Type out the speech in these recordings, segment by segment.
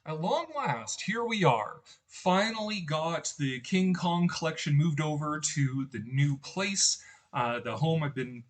At long last, here we are. Finally got the King Kong collection moved over to the new place, the home I've been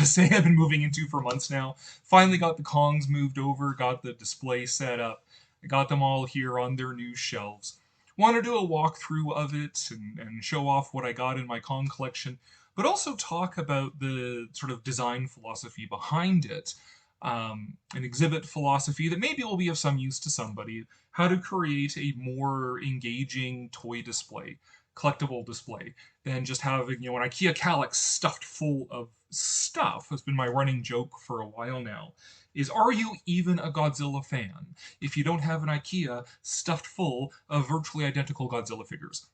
saying I've been moving into for months now. Finally got the Kongs moved over, got the display set up, I got them all here on their new shelves. Want to do a walkthrough of it and show off what I got in my Kong collection, but also talk about the sort of design philosophy behind it. An exhibit philosophy that maybe will be of some use to somebody, how to create a more engaging toy display, collectible display, than just having, an IKEA Kallax stuffed full of stuff. Has been my running joke for a while now. Is, are you even a Godzilla fan if you don't have an IKEA stuffed full of virtually identical Godzilla figures?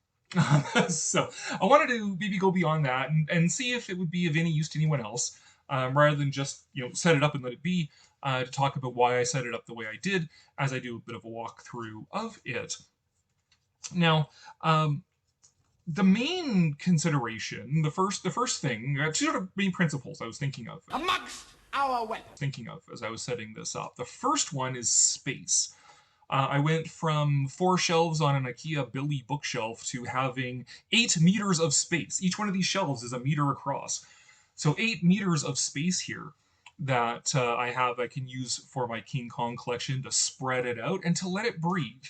So I wanted to maybe go beyond that and see if it would be of any use to anyone else, rather than just set it up and let it be. To talk about why I set it up the way I did, as I do a bit of a walkthrough of it. Now, the main consideration, the first thing, two sort of main principles I was Amongst our weapons. thinking of as I was setting this up. The first one is space. I went from 4 shelves on an IKEA Billy bookshelf to having 8 meters of space. Each one of these shelves is a meter across. So 8 meters of space here that I can use for my King Kong collection to spread it out and to let it breathe.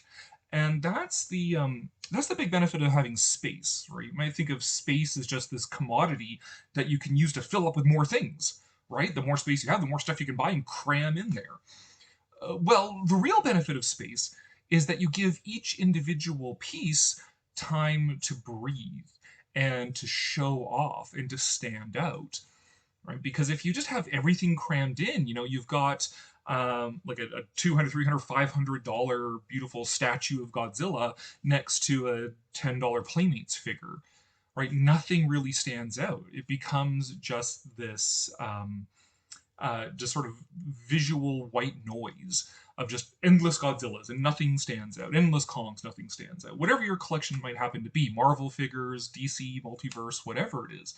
And that's the big benefit of having space, right? You might think of space as just this commodity that you can use to fill up with more things, right? The more space you have, the more stuff you can buy and cram in there. Well, the real benefit of space is that you give each individual piece time to breathe and to show off and to stand out, right? Because if you just have everything crammed in, you've got like a 200, 300, $500 beautiful statue of Godzilla next to a $10 Playmates figure, right? Nothing really stands out. It becomes just this just sort of visual white noise of just endless Godzillas and nothing stands out. Endless Kongs, nothing stands out. Whatever your collection might happen to be, Marvel figures, DC, multiverse, whatever it is,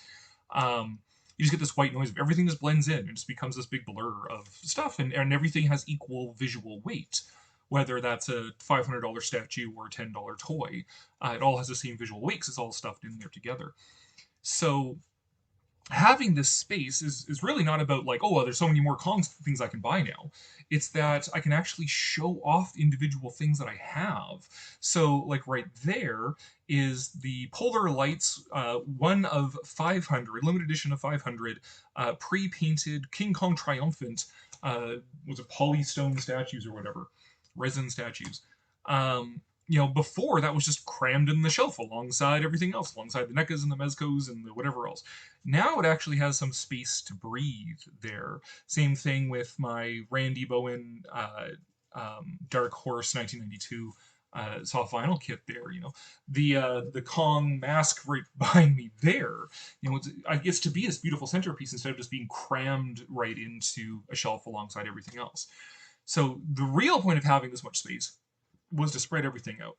you just get this white noise of everything just blends in and just becomes this big blur of stuff, and everything has equal visual weight. Whether that's a $500 statue or a $10 toy, it all has the same visual weight because it's all stuffed in there together. So having this space is really not about like, oh, well, there's so many more Kong things I can buy now. It's that I can actually show off individual things that I have. So like right there is the Polar Lights, one of 500, limited edition of 500, pre-painted King Kong Triumphant, was it polystone statues or whatever, resin statues. Before that was just crammed in the shelf alongside everything else, alongside the NECAs and the Mezcos and the whatever else. Now it actually has some space to breathe there. Same thing with my Randy Bowen Dark Horse 1992 soft vinyl kit there. The Kong mask right behind me there. It gets to be this beautiful centerpiece instead of just being crammed right into a shelf alongside everything else. So the real point of having this much space was to spread everything out.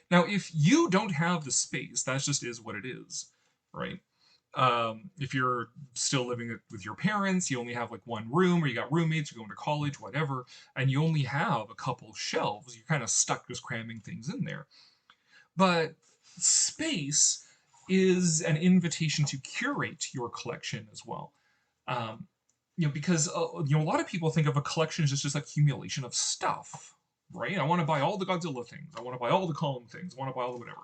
Now, if you don't have the space, that just is what it is, right? If you're still living with your parents, you only have like one room, or you got roommates, you're going to college, whatever, and you only have a couple shelves, you're kind of stuck just cramming things in there. But space is an invitation to curate your collection as well. Because a lot of people think of a collection as just accumulation of stuff, right? I want to buy all the Godzilla things. I want to buy all the Kong things. I want to buy all the whatever.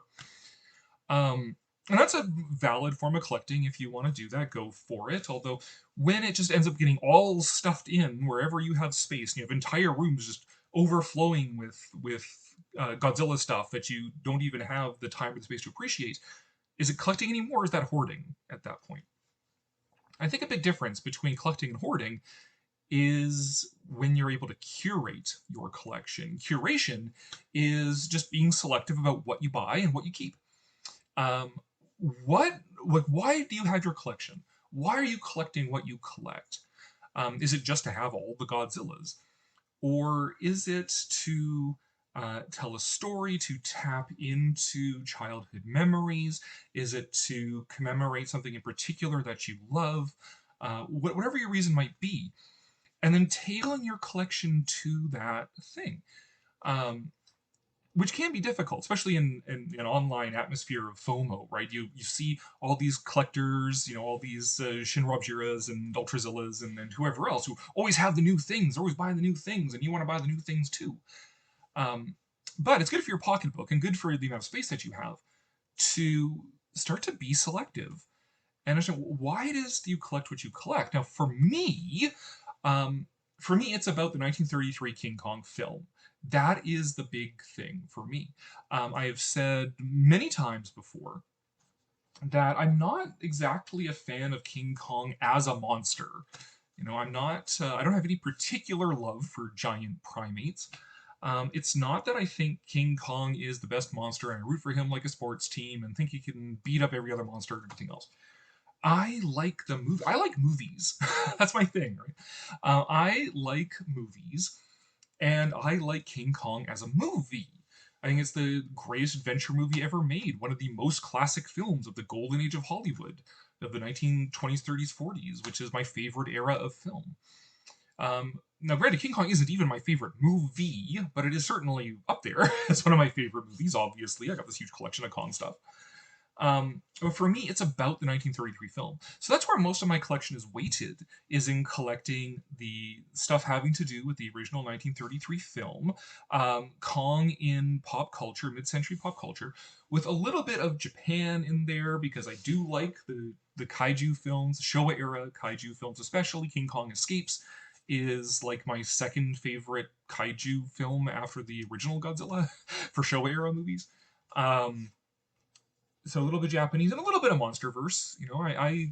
And that's a valid form of collecting. If you want to do that, go for it. Although when it just ends up getting all stuffed in wherever you have space, and you have entire rooms just overflowing with Godzilla stuff that you don't even have the time or the space to appreciate, is it collecting anymore? Or is that hoarding at that point? I think a big difference between collecting and hoarding is when you're able to curate your collection. Curation is just being selective about what you buy and what you keep. Um, why do you have your collection? Why are you collecting what you collect? Is it just to have all the Godzillas? Or is it to tell a story, to tap into childhood memories? Is it to commemorate something in particular that you love? Whatever your reason might be. And then tailoring your collection to that thing. Um, which can be difficult, especially in an online atmosphere of FOMO, right? You see all these collectors, all these Shinrobjiras and Ultrazillas and whoever else who always have the new things, always buying the new things, and you want to buy the new things too. Um, but it's good for your pocketbook and good for the amount of space that you have to start to be selective and understand why it is that you collect what you collect. Now, um, for me, it's about the 1933 King Kong film. That is the big thing for me. I have said many times before that I'm not exactly a fan of King Kong as a monster. I'm not. I don't have any particular love for giant primates. It's not that I think King Kong is the best monster and I root for him like a sports team and think he can beat up every other monster and everything else. I like the movie. I like movies. That's my thing, right? I like movies, and I like King Kong as a movie. I think it's the greatest adventure movie ever made. One of the most classic films of the golden age of Hollywood, of the 1920s, 30s, 40s, which is my favorite era of film. Now, granted, King Kong isn't even my favorite movie, but it is certainly up there. It's one of my favorite movies, obviously. I got this huge collection of Kong stuff. But for me, it's about the 1933 film. So that's where most of my collection is weighted, is in collecting the stuff having to do with the original 1933 film, Kong in pop culture, mid-century pop culture, with a little bit of Japan in there because I do like the kaiju films, Showa era kaiju films, especially King Kong Escapes is like my second favorite kaiju film after the original Godzilla for Showa era movies. Um, so a little bit Japanese and a little bit of MonsterVerse.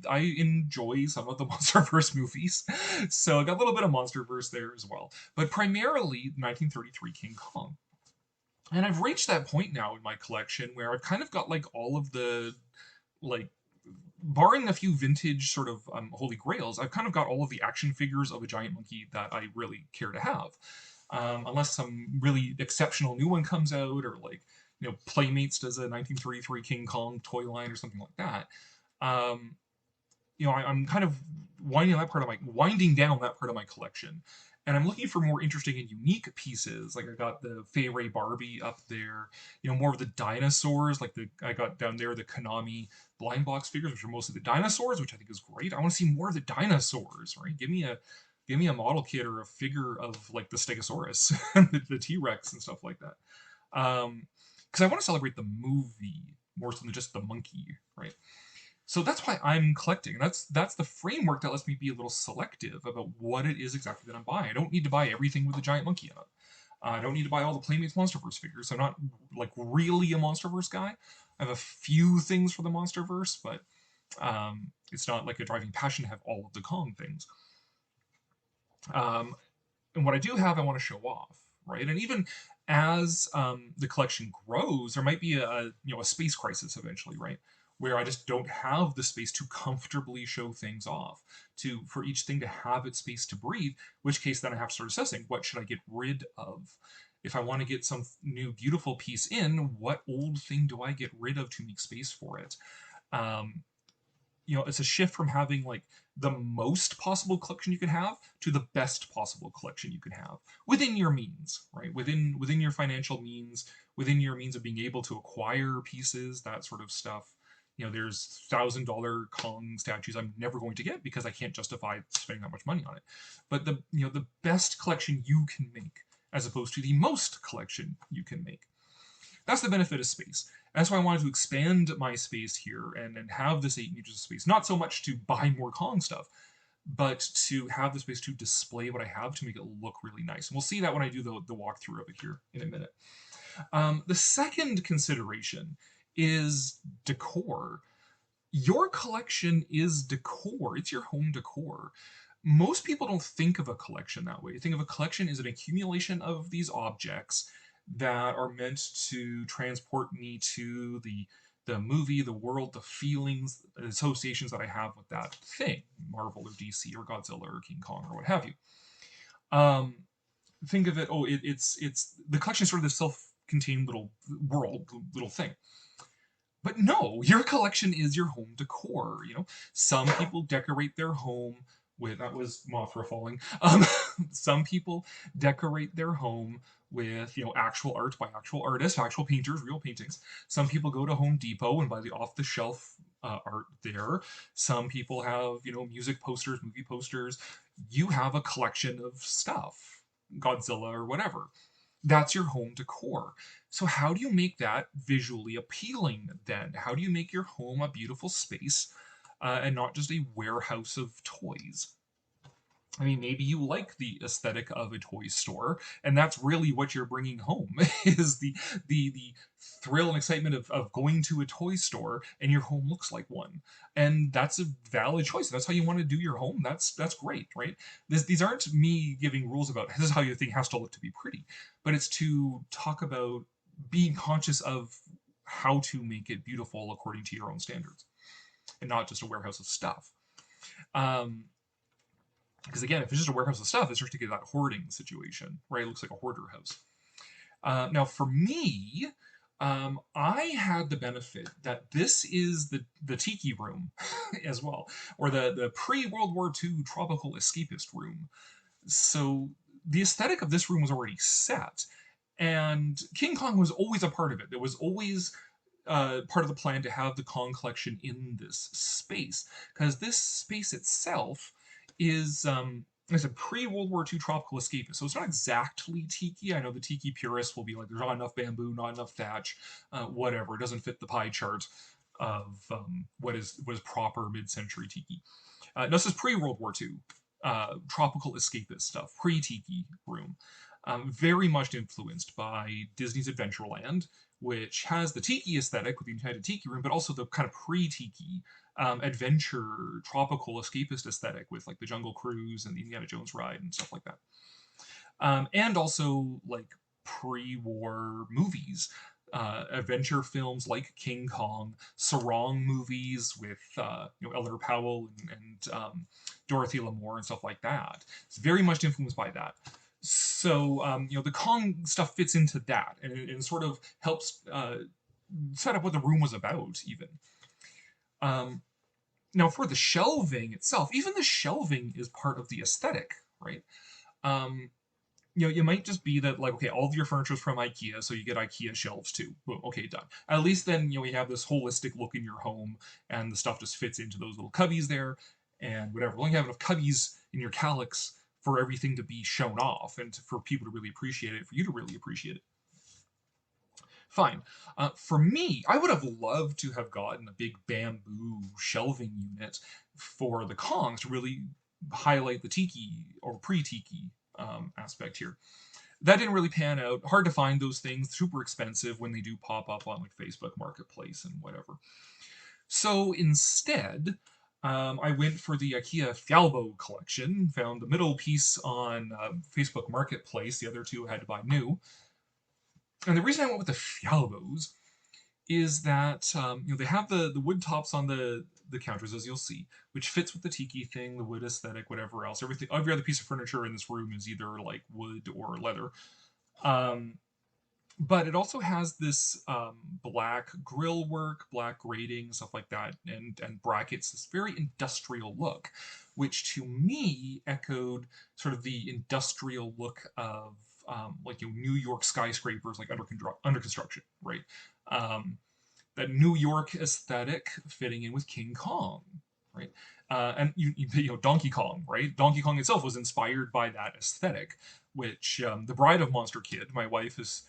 I enjoy some of the MonsterVerse movies, so I got a little bit of MonsterVerse there as well. But primarily 1933 King Kong. And I've reached that point now in my collection where I've kind of got like all of the like barring a few vintage sort of holy grails, I've kind of got all of the action figures of a giant monkey that I really care to have. Unless some really exceptional new one comes out, or like Playmates does a 1933 King Kong toy line or something like that. Um, I'm kind of winding down that part of my collection, and I'm looking for more interesting and unique pieces. Like I got the Fay Ray Barbie up there, more of the dinosaurs. Like I got down there the Konami blind box figures, which are mostly the dinosaurs, which I think is great. I want to see more of the dinosaurs, right? Give me a model kit or a figure of like the Stegosaurus, the T Rex and stuff like that. Because I want to celebrate the movie more so than just the monkey, right? So that's why I'm collecting. That's the framework that lets me be a little selective about what it is exactly that I'm buying. I don't need to buy everything with a giant monkey in it. I don't need to buy all the Playmates MonsterVerse figures. I'm not like really a MonsterVerse guy. I have a few things for the MonsterVerse, but it's not like a driving passion to have all of the Kong things. Um, and what I do have, I want to show off, right? And even as the collection grows, there might be a space crisis eventually, right? Where I just don't have the space to comfortably show things off, to for each thing to have its space to breathe. Which case, then I have to start assessing what should I get rid of. If I want to get some new beautiful piece in, what old thing do I get rid of to make space for it? Um, it's a shift from having like the most possible collection you can have to the best possible collection you can have within your means, right? Within your financial means, within your means of being able to acquire pieces, that sort of stuff. There's $1,000 Kong statues I'm never going to get because I can't justify spending that much money on it. But the best collection you can make, as opposed to the most collection you can make. That's the benefit of space. And that's why I wanted to expand my space here and have this 8 meters of space. Not so much to buy more Kong stuff, but to have the space to display what I have to make it look really nice. And we'll see that when I do the walkthrough of it here in a minute. The second consideration is decor. Your collection is decor. It's your home decor. Most people don't think of a collection that way. You think of a collection as an accumulation of these objects that are meant to transport me to the movie, the world, the feelings, the associations that I have with that thing, Marvel or DC or Godzilla or King Kong or what have you. Um, think of it. It's the collection is sort of this self-contained little world, little thing. But no, your collection is your home decor. Some people decorate their home with that was Mothra falling. Some people decorate their home with actual art by actual artists, actual painters, real paintings. Some people go to Home Depot and buy the off the shelf art there. Some people have music posters, movie posters. You have a collection of stuff, Godzilla or whatever. That's your home decor. So how do you make that visually appealing then? How do you make your home a beautiful space and not just a warehouse of toys? I mean, maybe you like the aesthetic of a toy store, and that's really what you're bringing home is the thrill and excitement of going to a toy store, and your home looks like one, and that's a valid choice. If that's how you want to do your home. That's great, right? These aren't me giving rules about this is how your thing has to look to be pretty, but it's to talk about being conscious of how to make it beautiful according to your own standards, and not just a warehouse of stuff. Um, because again, if it's just a warehouse of stuff, it starts to get that hoarding situation, right? It looks like a hoarder house. Now, for me, I had the benefit that this is the tiki room as well, or the pre World War II tropical escapist room. So the aesthetic of this room was already set, and King Kong was always a part of it. There was always part of the plan to have the Kong collection in this space because this space itself is it's a pre-World War II tropical escapist, so it's not exactly tiki. I know the tiki purists will be like, "There's not enough bamboo, not enough thatch, whatever. It doesn't fit the pie chart of what is proper mid-century tiki." No, this is pre-World War II tropical escapist stuff, pre-tiki room. Very much influenced by Disney's Adventureland, which has the tiki aesthetic with the Enchanted Tiki Room, but also the kind of pre-tiki adventure, tropical escapist aesthetic with like the Jungle Cruise and the Indiana Jones ride and stuff like that. And also like pre-war movies, adventure films like King Kong, Sarong movies with Elder Powell and Dorothy Lamour and stuff like that. It's very much influenced by that. So the Kong stuff fits into that, and it sort of helps set up what the room was about, even. Um, Now, for the shelving itself, even the shelving is part of the aesthetic, right? Um, you might just be that like, okay, all of your furniture is from IKEA, so you get IKEA shelves too. Boom, okay, done. At least then you have this holistic look in your home, and the stuff just fits into those little cubbies there, and whatever. As long as you have enough cubbies in your calyx for everything to be shown off, and for people to really appreciate it, for you to really appreciate it. Fine. For me, I would have loved to have gotten a big bamboo shelving unit for the Kongs to really highlight the tiki or pre-tiki aspect here. That didn't really pan out. Hard to find those things. Super expensive when they do pop up on like Facebook Marketplace and whatever. So instead, I went for the IKEA Fjallbo collection. Found the middle piece on Facebook Marketplace. The other two I had to buy new. And the reason I went with the Fjallbos is that they have the wood tops on the counters, as you'll see, which fits with the tiki thing, the wood aesthetic, whatever else. Every other piece of furniture in this room is either like wood or leather. Um, but it also has this black grill work, black grating, stuff like that, and brackets. This very industrial look, which to me echoed sort of the industrial look of like New York skyscrapers, like under construction, right? Um, that New York aesthetic fitting in with King Kong, right? And Donkey Kong, right? Donkey Kong itself was inspired by that aesthetic, which the Bride of Monster Kid, my wife, has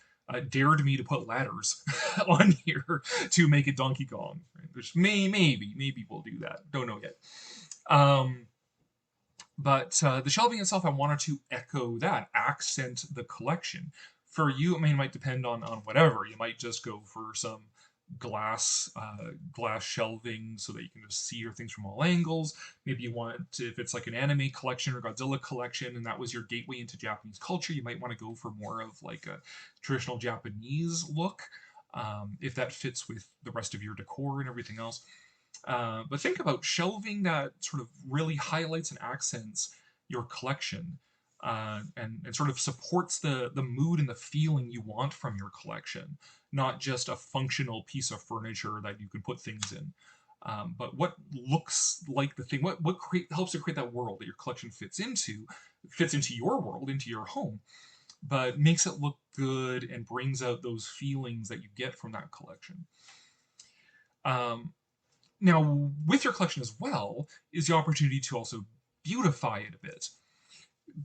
dared me to put ladders on here to make it Donkey Kong, right? Which maybe we'll do that. Don't know yet. But the shelving itself, I wanted to echo that, accent the collection. For you, I mean, it might depend on whatever. You might just go for some glass shelving so that you can just see your things from all angles. Maybe you want to, if it's like an anime collection or Godzilla collection, and that was your gateway into Japanese culture, you might want to go for more of like a traditional Japanese look, if that fits with the rest of your decor and everything else. But think about shelving that sort of really highlights and accents your collection, and sort of supports the mood and the feeling you want from your collection, not just a functional piece of furniture that you can put things in. But what looks like the thing, helps to create that world that your collection fits into your world, into your home. but makes it look good and brings out those feelings that you get from that collection. Um, Now, with your collection as well, is the opportunity to also beautify it a bit,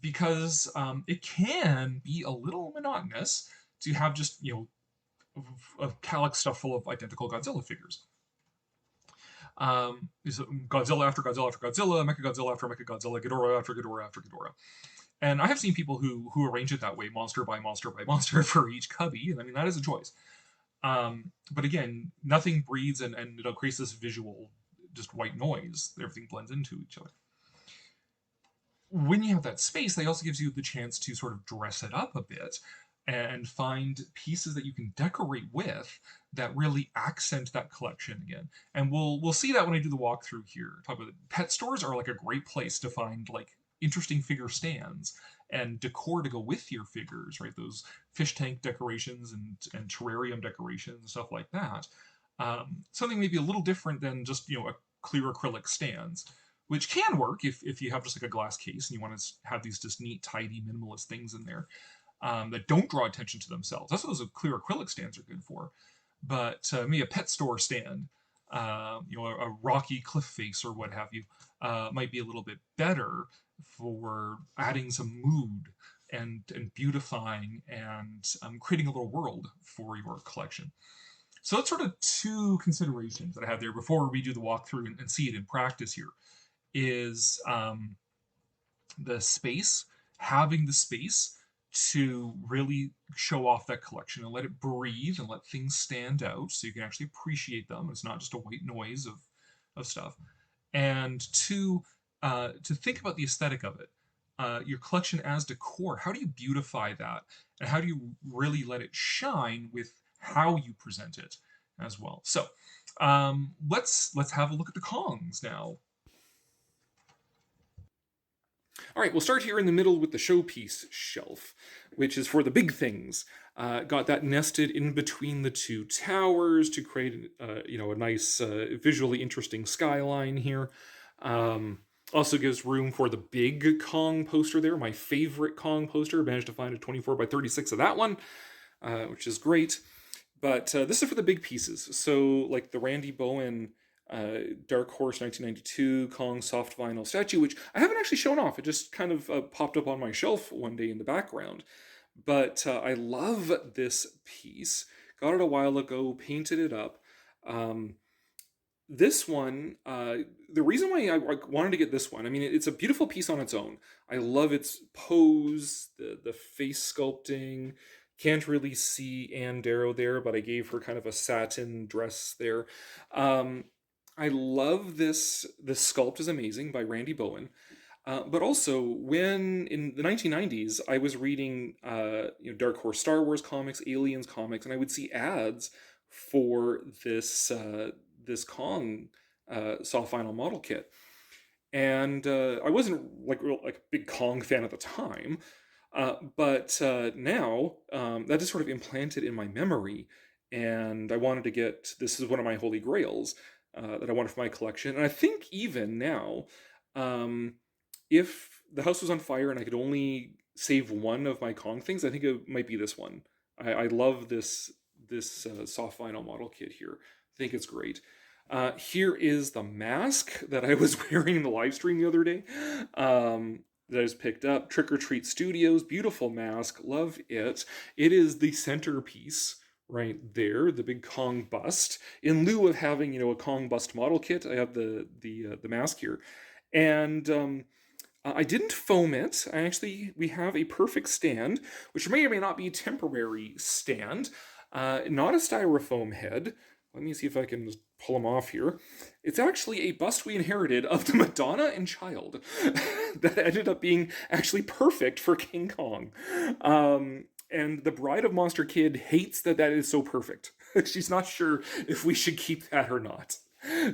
because it can be a little monotonous to have just, a Calyx stuff full of identical Godzilla figures. Is Godzilla after Godzilla after Godzilla, Mechagodzilla after Mechagodzilla, Ghidorah after Ghidorah after Ghidorah. And I have seen people who arrange it that way, monster by monster by monster, for each cubby, and I mean that is a choice. But again, nothing breathes, and it creates this visual, just white noise. Everything blends into each other. When you have that space, that also gives you the chance to sort of dress it up a bit and find pieces that you can decorate with that really accent that collection again. And we'll see that when I do the walkthrough here. Talk about it. Pet stores are like a great place to find like interesting figure stands and decor to go with your figures, right? Those fish tank decorations and terrarium decorations and stuff like that. Something maybe a little different than just a clear acrylic stands, which can work if you have just like a glass case and you want to have these just neat, tidy, minimalist things in there that don't draw attention to themselves. That's what those clear acrylic stands are good for. But maybe a pet store stand, a rocky cliff face or what have you, might be a little bit better for adding some mood and beautifying and creating a little world for your collection. So that's sort of two considerations that I have there before we do the walkthrough and see it in practice here. Is the space, having the space to really show off that collection and let it breathe and let things stand out so you can actually appreciate them. It's not just a white noise of stuff. And two, to think about the aesthetic of it. Your collection as decor, how do you beautify that? And how do you really let it shine with how you present it as well? So let's have a look at the Kongs now. All right, we'll start here in the middle with the showpiece shelf, which is for the big things. Got that nested in between the two towers to create, a nice, visually interesting skyline here. Also gives room for the big Kong poster there. My favorite Kong poster. Managed to find a 24 by 36 of that one, which is great. But this is for the big pieces. So, like the Randy Bowen Dark Horse 1992 Kong soft vinyl statue, which I haven't actually shown off. It just kind of popped up on my shelf one day in the background. But I love this piece. Got it a while ago, painted it up. This one, the reason why I wanted to get this one, I mean, it's a beautiful piece on its own. I love its pose, the face sculpting. Can't really see Anne Darrow there, but I gave her kind of a satin dress there. I love this. This sculpt is amazing by Randy Bowen. But also, when in the 1990s, I was reading Dark Horse Star Wars comics, Aliens comics, and I would see ads for this Kong soft vinyl model kit. And I wasn't like a big Kong fan at the time, but now that is sort of implanted in my memory, and I wanted to get this is one of my holy grails that I wanted for my collection. And I think even now, if the house was on fire and I could only save one of my Kong things, I think it might be this one. I love this soft vinyl model kit here. I think it's great. Here is the mask that I was wearing in the live stream the other day. That I just picked up. Trick or Treat Studios, beautiful mask, love it. It is the centerpiece right there, the big Kong bust. In lieu of having a Kong bust model kit, I have the mask here, and I didn't foam it. We have a perfect stand, which may or may not be a temporary stand. Not a styrofoam head. Let me see if I can just pull them off here. It's actually a bust we inherited of the Madonna and Child that ended up being actually perfect for King Kong. And the Bride of Monster Kid hates that is so perfect. She's not sure if we should keep that or not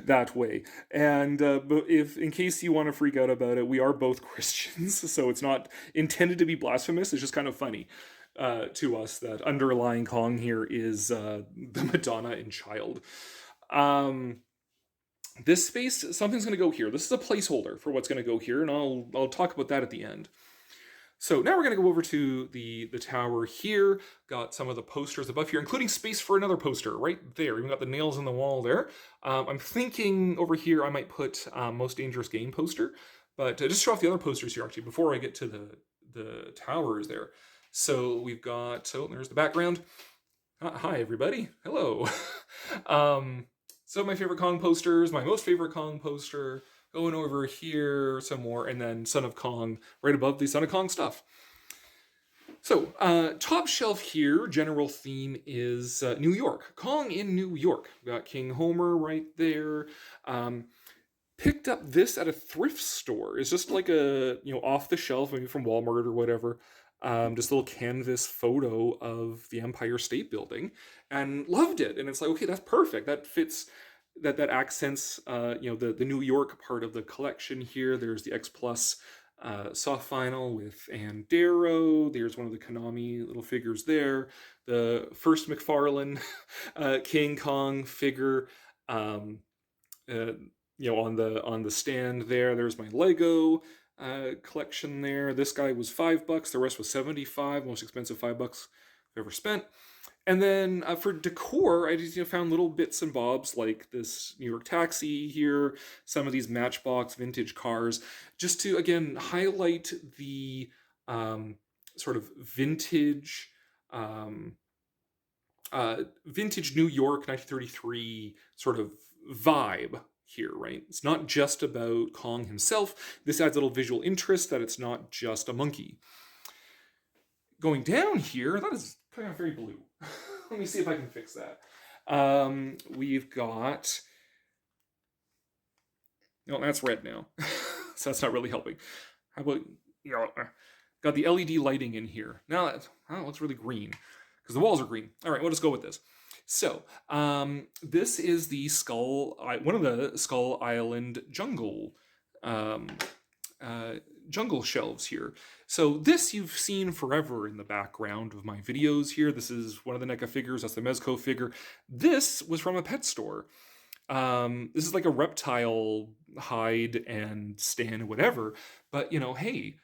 that way. And but if in case you want to freak out about it, we are both Christians, so it's not intended to be blasphemous. It's just kind of funny to us that underlying Kong here is the Madonna and Child. This space, something's going to go here. This is a placeholder for what's going to go here, and I'll talk about that at the end. So now we're going to go over to the tower here. Got some of the posters above here, including space for another poster right there. Even got the nails in the wall there. I'm thinking over here I might put Most Dangerous Game poster, but just show off the other posters here actually before I get to the towers there. So we've got, oh, there's the background. Hi everybody, hello. um, so my favorite Kong posters, my most favorite Kong poster, going over here some more, and then Son of Kong right above the Son of Kong stuff. So, top shelf here, general theme is New York. Kong in New York. We've got King Homer right there. Picked up this at a thrift store. It's just like a, off the shelf, maybe from Walmart or whatever. Just a little canvas photo of the Empire State Building, and loved it. And it's like, okay, that's perfect. That fits. That accents, the New York part of the collection here. There's the X Plus soft vinyl with Ann Darrow. There's one of the Konami little figures there. The first McFarlane King Kong figure. On the stand there. There's my Lego collection there. This guy was $5. The rest was $75. Most expensive $5 I've ever spent. And then for decor, I just found little bits and bobs like this New York taxi here, some of these Matchbox vintage cars, just to again highlight the sort of vintage New York 1933 sort of vibe here, right? It's not just about Kong himself. This adds a little visual interest that it's not just a monkey. Going down here, that is coming out very blue. Let me see if I can fix that. We've got... No, that's red now. So that's not really helping. How about, got the LED lighting in here. Now that looks really green because the walls are green. All right, we'll just go with this. So, this is the one of the Skull Island jungle jungle shelves here. So this you've seen forever in the background of my videos here. This is one of the NECA figures. That's the Mezco figure. This was from a pet store. This is like a reptile hide and stand, whatever. But, hey,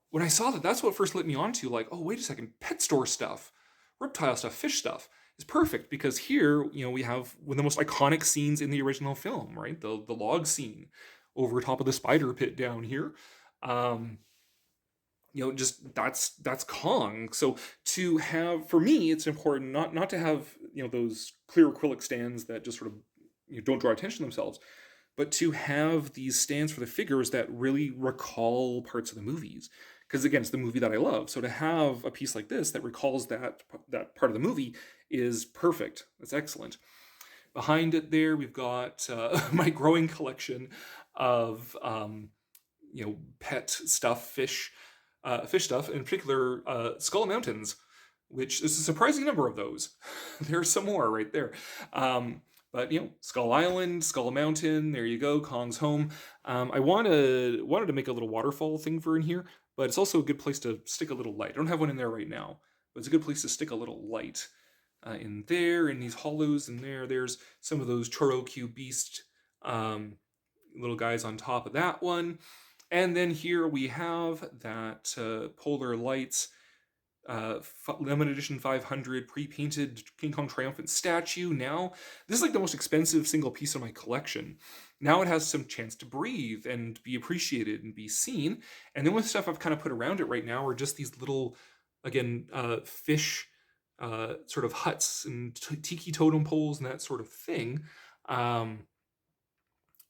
when I saw that, that's what first lit me onto, like, oh, wait a second, pet store stuff, reptile stuff, fish stuff is perfect because here, we have one of the most iconic scenes in the original film, right? The log scene over top of the spider pit down here. Just that's Kong. So to have, for me, it's important not to have those clear acrylic stands that just sort of don't draw attention to themselves, but to have these stands for the figures that really recall parts of the movies. Because again, it's the movie that I love. So to have a piece like this that recalls that part of the movie is perfect. That's excellent. Behind it there, we've got my growing collection of pet stuff, fish stuff, in particular Skull Mountains, which is a surprising number of those. There's some more right there. But Skull Island, Skull Mountain, there you go, Kong's home. I wanted to make a little waterfall thing for in here, but it's also a good place to stick a little light. I don't have one in there right now, but it's a good place to stick a little light in there, in these hollows, and there's some of those Chorokyu Beast little guys on top of that one. And then here we have that Polar Lights limited edition 500 pre-painted King Kong Triumphant statue. Now, this is like the most expensive single piece in my collection. Now it has some chance to breathe and be appreciated and be seen. And then with stuff I've kind of put around it right now are just these little, again, fish sort of huts and tiki totem poles and that sort of thing.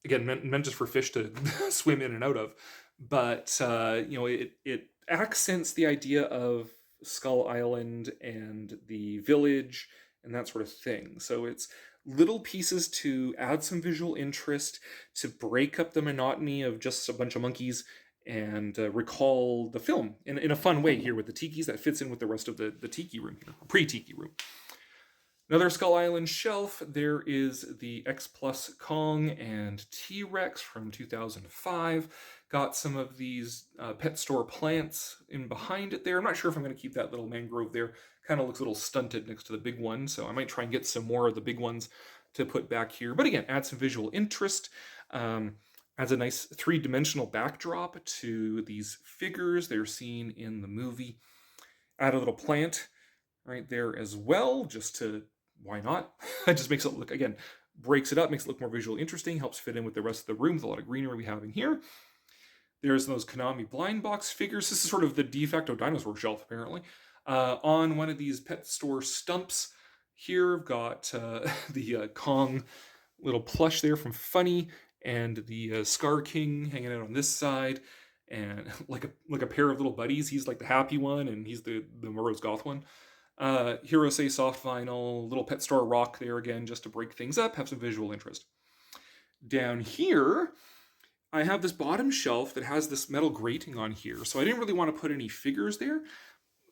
Again, meant just for fish to swim in and out of. But, it accents the idea of Skull Island and the village and that sort of thing. So it's little pieces to add some visual interest, to break up the monotony of just a bunch of monkeys, and recall the film in a fun way here with the tikis that fits in with the rest of the tiki room here, pre-tiki room. Another Skull Island shelf, there is the X Plus Kong and T-Rex from 2005. Got some of these pet store plants in behind it there. I'm not sure if I'm going to keep that little mangrove there. Kind of looks a little stunted next to the big one, so I might try and get some more of the big ones to put back here. But again, add some visual interest. Adds a nice three-dimensional backdrop to these figures they're seen in the movie. Add a little plant right there as well, just to, why not? It just makes it look, again, breaks it up, makes it look more visually interesting, helps fit in with the rest of the room with a lot of greenery we have in here. There's those Konami blind box figures. This is sort of the de facto dinosaur shelf, apparently. On one of these pet store stumps here, I've got the Kong little plush there from Funny, and the Scar King hanging out on this side, and like a pair of little buddies. He's like the happy one, and he's the morose goth one. Hirose soft vinyl, little pet store rock there again, just to break things up, have some visual interest. Down here, I have this bottom shelf that has this metal grating on here, so I didn't really want to put any figures there.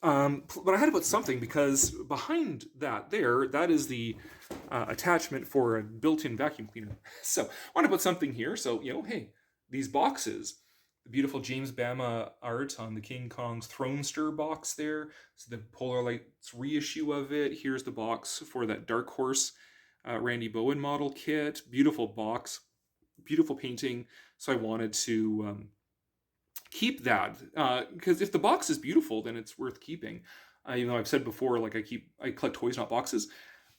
But I had to put something because behind that that is the attachment for a built-in vacuum cleaner. So I want to put something here. So, hey, these boxes, the beautiful James Bama art on the King Kong's Thronester box there. So the Polar Lights reissue of it. Here's the box for that Dark Horse Randy Bowen model kit. Beautiful box, beautiful painting. So I wanted to keep that because if the box is beautiful, then it's worth keeping. Even though I've said before, like I collect toys, not boxes.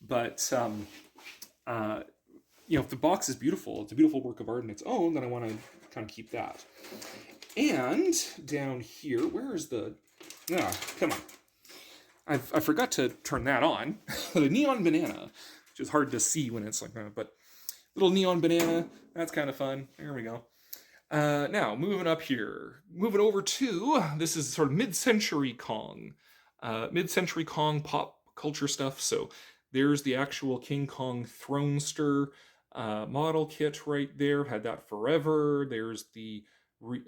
But if the box is beautiful, it's a beautiful work of art in its own, then I want to kind of keep that. And down here, where is the? Come on! I forgot to turn that on. The neon banana, which is hard to see when it's like that, but little neon banana. That's kind of fun. There we go. Now, moving up here, moving over to, this is sort of mid-century Kong pop culture stuff. So there's the actual King Kong Thronester model kit right there. Had that forever. There's the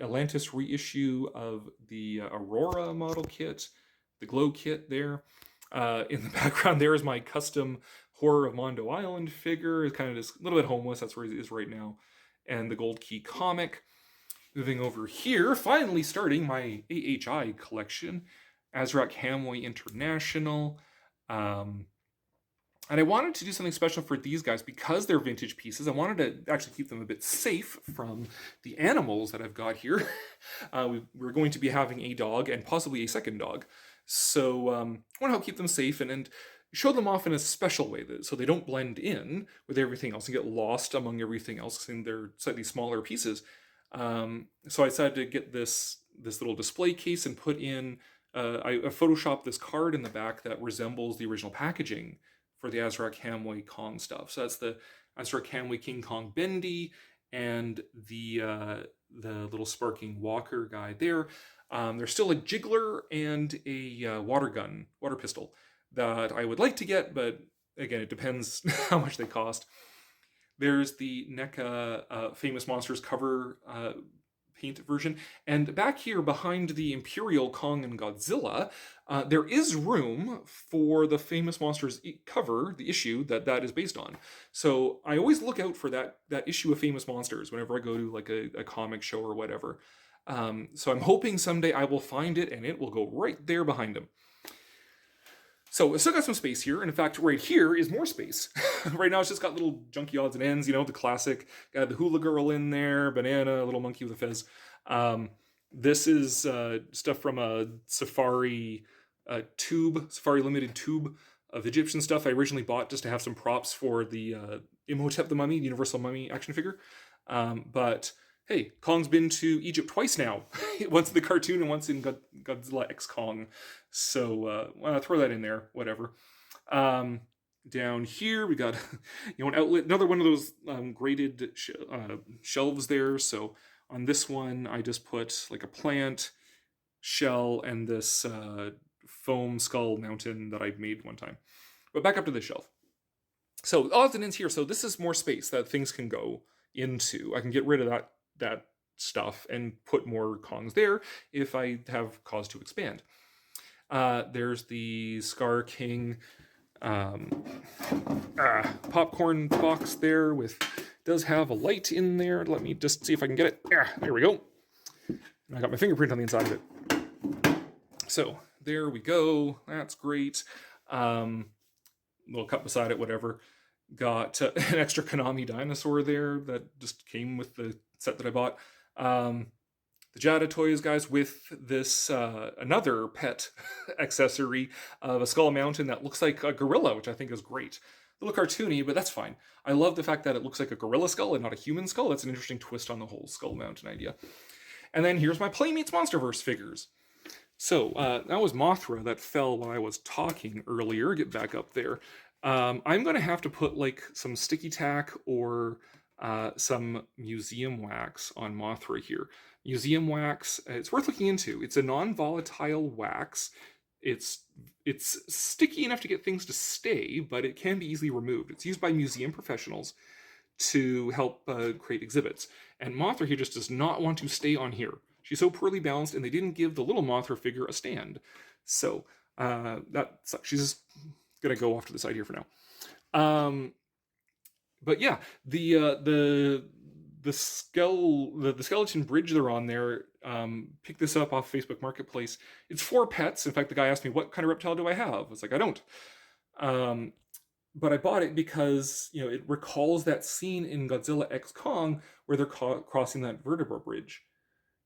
Atlantis reissue of the Aurora model kit, the Glow kit there. In the background there is my custom Horror of Mondo Island figure. It's kind of just a little bit homeless. That's where he is right now. And the Gold Key comic. Moving over here, finally starting my AHI collection, Azrak Hamway International. And I wanted to do something special for these guys because they're vintage pieces. I wanted to actually keep them a bit safe from the animals that I've got here. We're going to be having a dog and possibly a second dog. So I want to help keep them safe and show them off in a special way so they don't blend in with everything else and get lost among everything else in their slightly smaller pieces. So I decided to get this little display case and put in, I photoshopped this card in the back that resembles the original packaging for the Azrak Hamway Kong stuff. So that's the Azrak Hamway King Kong Bendy and the little sparking walker guy there. There's still a jiggler and a water pistol that I would like to get, but again, it depends how much they cost. There's the NECA Famous Monsters cover paint version. And back here behind the Imperial Kong and Godzilla, there is room for the Famous Monsters cover, the issue that is based on. So I always look out for that issue of Famous Monsters whenever I go to like a comic show or whatever. So I'm hoping someday I will find it and it will go right there behind them. So I still got some space here, and in fact, right here is more space. Right now, it's just got little junky odds and ends, the classic. Got the hula girl in there, banana, little monkey with a fez. This is stuff from a Safari Limited tube of Egyptian stuff I originally bought just to have some props for the Imhotep the Mummy, the Universal Mummy action figure. But hey, Kong's been to Egypt twice now. Once in the cartoon and once in Godzilla X Kong. So throw that in there, whatever. Down here, we got an outlet, another one of those graded shelves there. So on this one, I just put like a plant, shell, and this foam skull mountain that I made one time. But back up to this shelf. So odds and ends here. So this is more space that things can go into. I can get rid of that stuff and put more Kongs there if I have cause to expand. There's the Scar King popcorn box there does have a light in there. Let me just see if I can get it. There we go. And I got my fingerprint on the inside of it. So there we go. That's great. Little cup beside it, whatever. Got an extra Konami dinosaur there that just came with the set that I bought. The Jada toys, guys, with this another pet accessory of a skull mountain that looks like a gorilla, which I think is great. A little cartoony, but that's fine. I love the fact that it looks like a gorilla skull and not a human skull. That's an interesting twist on the whole skull mountain idea. And then here's my Playmates Monsterverse figures. So that was Mothra that fell when I was talking earlier. Get back up there. I'm going to have to put like some sticky tack or some museum wax on Mothra here. Museum wax, it's worth looking into. It's a non-volatile wax. It's sticky enough to get things to stay, but it can be easily removed. It's used by museum professionals to help create exhibits. And Mothra here just does not want to stay on here. She's so poorly balanced, and they didn't give the little Mothra figure a stand. So that sucks. She's just gonna go off to the side here for now. But yeah, the skeleton bridge they're on there. Pick this up off Facebook Marketplace. It's for pets. In fact, the guy asked me, "What kind of reptile do I have?" I was like, "I don't." But I bought it because it recalls that scene in Godzilla X Kong where they're crossing that vertebra bridge,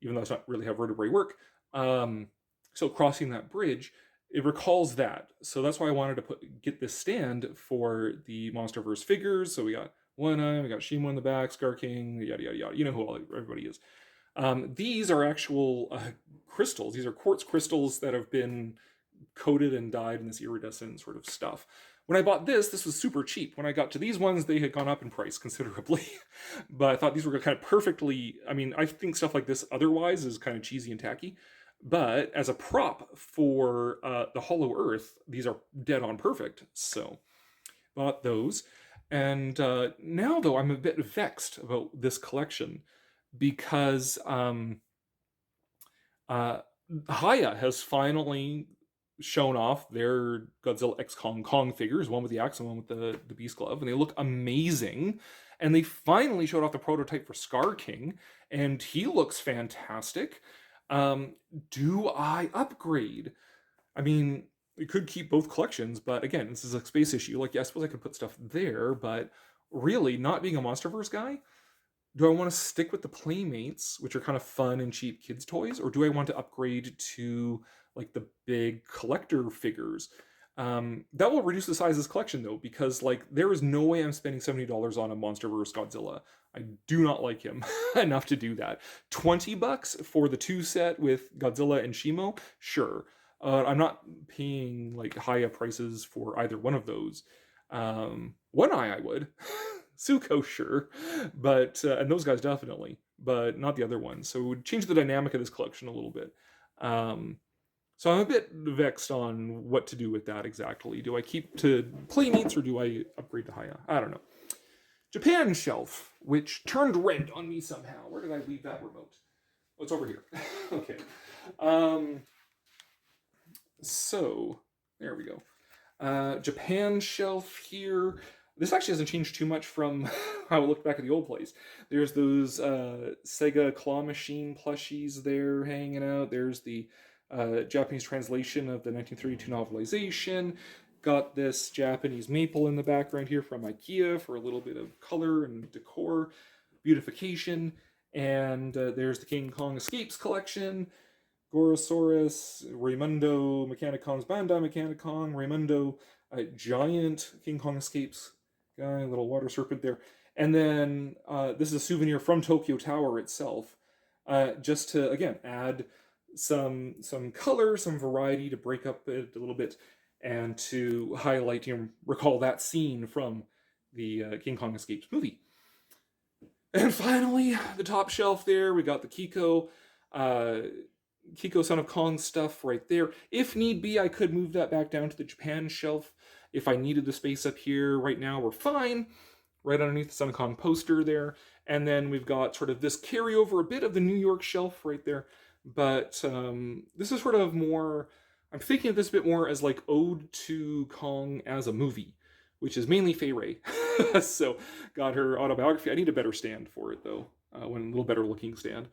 even though it's not really how vertebrae work. So crossing that bridge, it recalls that. So that's why I wanted to get this stand for the Monsterverse figures. So we got One Eye, we got Shimo in the back, Scar King, yada yada yada. You know who everybody is. These are actual crystals. These are quartz crystals that have been coated and dyed in this iridescent sort of stuff. When I bought this was super cheap. When I got to these ones, they had gone up in price considerably. But I thought these were kind of perfectly... I mean, I think stuff like this otherwise is kind of cheesy and tacky. But as a prop for the Hollow Earth, these are dead on perfect. So, bought those. And now, though, I'm a bit vexed about this collection because Haya has finally shown off their Godzilla X Kong figures, one with the axe and one with the beast glove, and they look amazing. And they finally showed off the prototype for Scar King, and he looks fantastic. Do I upgrade? I mean, we could keep both collections, but again, this is a space issue. Like, yeah, I suppose I could put stuff there, but really, not being a Monsterverse guy, do I want to stick with the Playmates, which are kind of fun and cheap kids' toys, or do I want to upgrade to like the big collector figures? That will reduce the size of this collection though, because like there is no way I'm spending $70 on a Monsterverse Godzilla. I do not like him enough to do that. $20 for the 2 set with Godzilla and Shimo, sure. I'm not paying like high prices for either one of those. One Eye I would. Suko, sure, but and those guys definitely, but not the other ones. So it would change the dynamic of this collection a little bit. So I'm a bit vexed on what to do with that exactly. Do I keep to Playmates or do I upgrade to Haya? I don't know. Japan shelf, which turned red on me somehow. Where did I leave that remote? Oh, it's over here. Okay. So there we go. Japan shelf here. This actually hasn't changed too much from how it looked back at the old place. There's those Sega Claw Machine plushies there hanging out. There's the Japanese translation of the 1932 novelization. Got this Japanese maple in the background here from IKEA for a little bit of color and decor beautification. And there's the King Kong Escapes collection. Gorosaurus, Raimundo, Mechanicons, Bandai Mechanicon, Raimundo, giant King Kong Escapes guy, little water serpent there. And then this is a souvenir from Tokyo Tower itself, just to, again, add some color, some variety to break up it a little bit, and to highlight, recall that scene from the King Kong Escapes movie. And finally, the top shelf there, we got the Kiko Son of Kong stuff right there. If need be, I could move that back down to the Japan shelf if I needed the space up here. Right now, we're fine. Right underneath the Son of Kong poster there. And then we've got sort of this carryover, a bit of the New York shelf right there. But this is sort of more... I'm thinking of this a bit more as like Ode to Kong as a movie, which is mainly Fay Wray. So, got her autobiography. I need a better stand for it, though. A little better looking stand.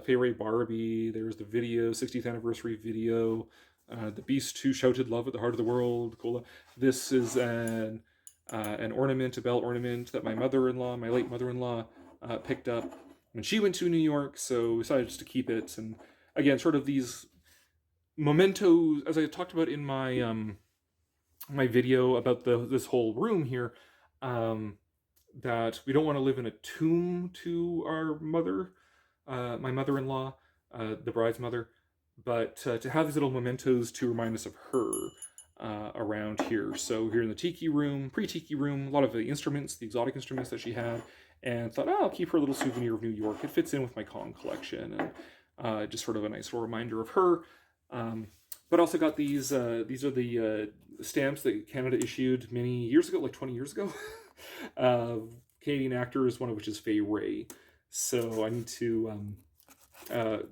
Fay Wray Barbie, there's the video, 60th anniversary video, the Beast Who Shouted Love at the Heart of the World, Cola. This is an ornament, a bell ornament that my late mother-in-law, picked up. when she went to New York, so we decided just to keep it. And again, sort of these mementos, as I talked about in my video about this whole room here, um, that we don't want to live in a tomb to our mother, my mother-in-law, the bride's mother, but to have these little mementos to remind us of her around here. So here in the tiki room, pre-tiki room, a lot of the instruments, the exotic instruments that she had, and thought, oh, I'll keep her a little souvenir of New York. It fits in with my Kong collection, and just sort of a nice little reminder of her. But also got these. These are the stamps that Canada issued many years ago, like 20 years ago. Canadian actors, one of which is Fay Ray. So I need to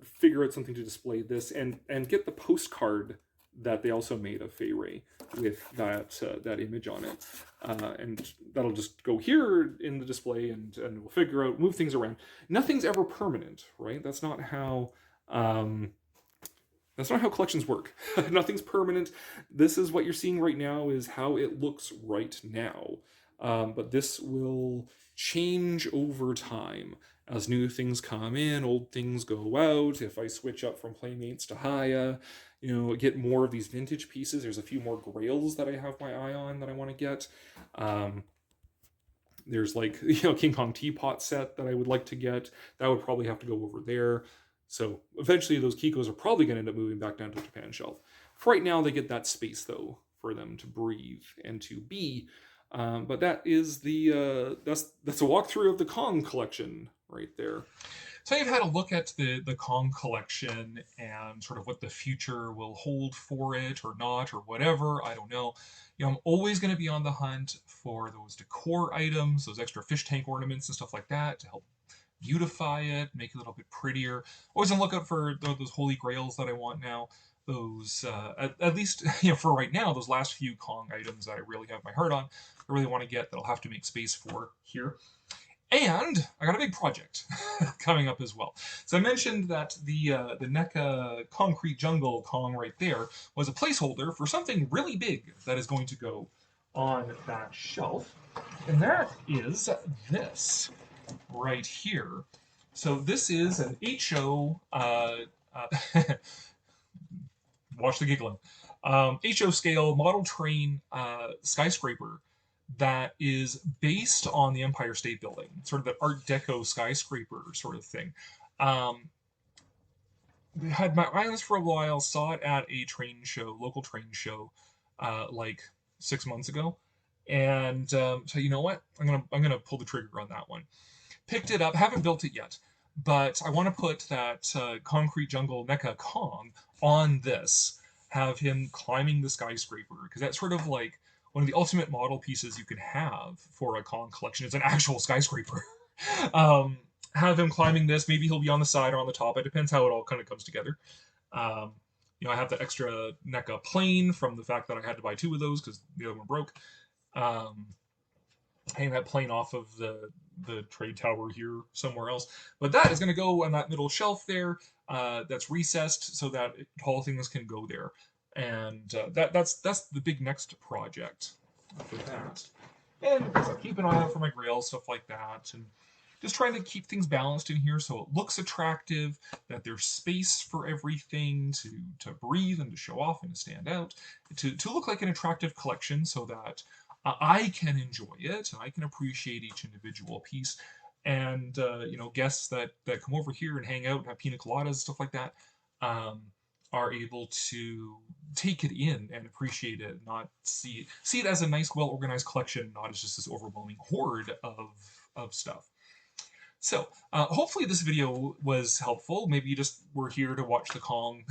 figure out something to display this, and get the postcard that they also made of Fay Ray with that image on it, and that'll just go here in the display, and we'll figure out, move things around. Nothing's ever permanent, right? That's not how collections work. Nothing's permanent. This is what you're seeing right now is how it looks right now. But this will change over time as new things come in, old things go out. If I switch up from Playmates to Haya, get more of these vintage pieces. There's a few more grails that I have my eye on that I want to get. There's like, King Kong teapot set that I would like to get. That would probably have to go over there. So eventually those Kikos are probably going to end up moving back down to Japan shelf. For right now, they get that space, though, for them to breathe and to be. But that is that's a walkthrough of the Kong collection right there. So you've had a look at the Kong collection and sort of what the future will hold for it or not or whatever. I don't know. I'm always going to be on the hunt for those decor items, those extra fish tank ornaments and stuff like that to help beautify it, make it a little bit prettier. Always on the lookout for those holy grails that I want now. Those, at least, for right now, those last few Kong items that I really have my heart on, I really want to get that I'll have to make space for here. And I got a big project coming up as well. So I mentioned that the NECA Concrete Jungle Kong right there was a placeholder for something really big that is going to go on that shelf. And that is this right here. So this is an HO, watch the giggling, HO scale model train skyscraper that is based on the Empire State Building, sort of the Art Deco skyscraper sort of thing. Had my eye on this for a while, saw it at a train show, local train show, like 6 months ago, and so you know what, I'm gonna pull the trigger on that one. Picked it up, haven't built it yet, but I want to put that Concrete Jungle NECA Kong on this, have him climbing the skyscraper, because that's sort of like one of the ultimate model pieces you can have for a Kong collection. It's an actual skyscraper. Have him climbing this. Maybe he'll be on the side or on the top. It depends how it all kind of comes together. I have the extra NECA plane from the fact that I had to buy 2 of those because the other one broke. Hang that plane off of the trade tower here somewhere else. But that is going to go on that middle shelf there. That's recessed so that tall things can go there. And that's the big next project for that. And so keep an eye out for my grails, stuff like that, and just trying to keep things balanced in here so it looks attractive, that there's space for everything to breathe and to show off and to stand out, to look like an attractive collection so that I can enjoy it and I can appreciate each individual piece. And guests that come over here and hang out and have pina coladas and stuff like that are able to take it in and appreciate it, not see it as a nice, well organized collection, not as just this overwhelming horde of stuff. So hopefully this video was helpful. Maybe you just were here to watch the Kong,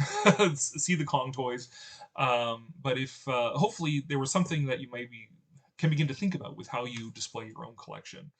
see the Kong toys. But if hopefully there was something that you maybe can begin to think about with how you display your own collection.